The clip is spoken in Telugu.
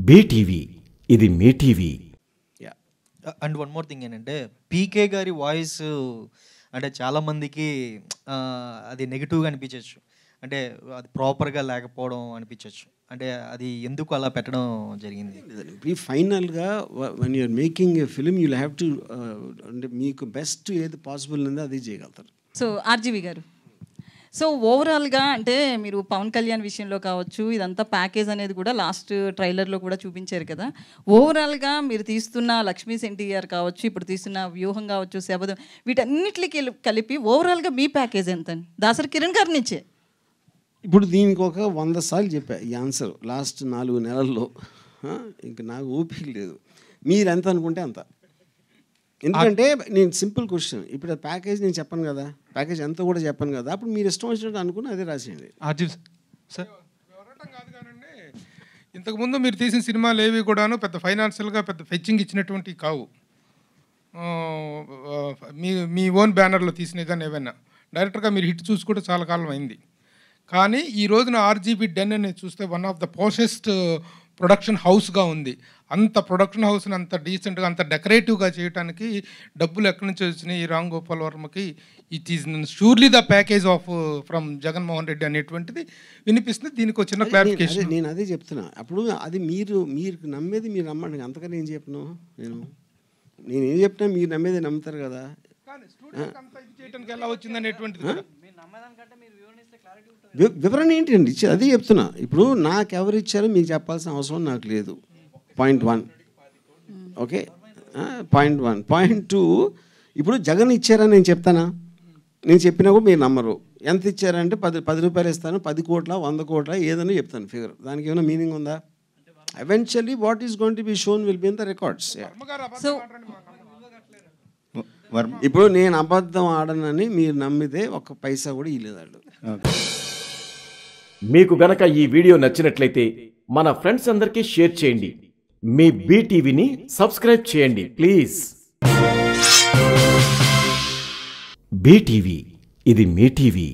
బీటీవీ ఇది మీ TV. And one more thing ఏంటంటే పీకే గారి వాయిస్ అంటే చాలామందికి అది నెగిటివ్గా అనిపించవచ్చు, అంటే అది ప్రాపర్గా లేకపోవడం అనిపించవచ్చు. అంటే అది ఎందుకు అలా పెట్టడం జరిగింది? ఈ ఫైనల్గా when you're making a film you have to అంటే మీకు బెస్ట్ ఏది పాసిబుల్ ఉందో అది చేయగలుగుతారు. సో ఆర్జీవి గారు, సో ఓవరాల్గా అంటే మీరు పవన్ కళ్యాణ్ విషయంలో కావచ్చు, ఇదంతా ప్యాకేజ్ అనేది కూడా లాస్ట్ ట్రైలర్లో కూడా చూపించారు కదా. ఓవరాల్గా మీరు తీస్తున్న లక్ష్మీ ఎన్టీఆర్ కావచ్చు, ఇప్పుడు తీస్తున్న వ్యూహం కావచ్చు, శబదం, వీటన్నిటికి కలిపి ఓవరాల్గా మీ ప్యాకేజ్ ఎంత అని దాసరి కిరణ్ గారి నుంచే? ఇప్పుడు దీనికి ఒక 100 సార్లు చెప్పా ఈ ఆన్సర్ లాస్ట్ 4 నెలల్లో. ఇంక నాకు ఓపిక లేదు. మీరు ఎంత అనుకుంటే అంత. ఎందుకంటే నేను సింపుల్ క్వశ్చన్, ఇప్పుడు ప్యాకేజ్ నేను చెప్పను కదా, ప్యాకేజ్ ఎంత కూడా చెప్పను కదా, అప్పుడు మీరు ఇష్టం వచ్చినట్టు అనుకుని అదే రాసేయండి. సార్ కాదు కానండి, ఇంతకుముందు మీరు తీసిన సినిమాలు ఏవి కూడాను పెద్ద ఫైనాన్షియల్గా పెద్ద ఫెచ్చింగ్ ఇచ్చినటువంటివి కావు. మీ ఓన్ బ్యానర్లో తీసినవి కానీ ఏవైనా డైరెక్టర్గా మీరు హిట్ చూసి కూడా చాలా కాలం అయింది. కానీ ఈ రోజున ఆర్జీబీ డెన్ అనేది చూస్తే వన్ ఆఫ్ ద పోషెస్ట్ ప్రొడక్షన్ హౌస్గా ఉంది. అంత ప్రొడక్షన్ హౌస్ని అంత డీసెంట్గా అంత డెకరేటివ్గా చేయడానికి డబ్బులు ఎక్కడి నుంచి వచ్చినాయి ఈ రామ్ గోపాల్ వర్మకి? It is surely the package of from Jaganmohan Reddy అనేటువంటిది వినిపిస్తుంది. దీనికి ఒక చిన్న క్లారిఫికేషన్. నేను అదే చెప్తున్నా. అప్పుడు అది మీరు నమ్మేది మీరు నమ్మండి, అంతకని ఏం చెప్పను. నేనేం చెప్పినా మీరు నమ్మేది నమ్ముతారు కదా. చేయడానికి ఎలా వచ్చింది అనేటువంటిది వివరణ ఏంటండి అదే చెప్తున్నా. ఇప్పుడు నాకు ఎవరు ఇచ్చారో మీకు చెప్పాల్సిన అవసరం నాకు లేదు. Point 1 okay. పాయింట్ 1. పాయింట్ 2, ఇప్పుడు జగన్ ఇచ్చారని నేను చెప్తానా? నేను చెప్పినా కూడా మీరు నమ్మరు. ఎంత ఇచ్చారంటే 10 రూపాయలు ఇస్తాను, 10 కోట్ల 100 కోట్ల ఏదైనా చెప్తాను ఫిగర్. దానికి ఏమైనా మీనింగ్ ఉందా? Eventually what is going to be shown will be in the records. ఇప్పుడు నేను అబద్ధం ఆడనని మీరు నమ్మితే ఒక్క పైసా కూడా ఇవ్వలేదు. మీకు గనక ఈ వీడియో నచ్చినట్లయితే మన ఫ్రెండ్స్ అందరికీ షేర్ చేయండి. మీ బీటీవీని సబ్స్క్రైబ్ చేయండి ప్లీజ్. బీటీవీ ఇది మీ టీవీ.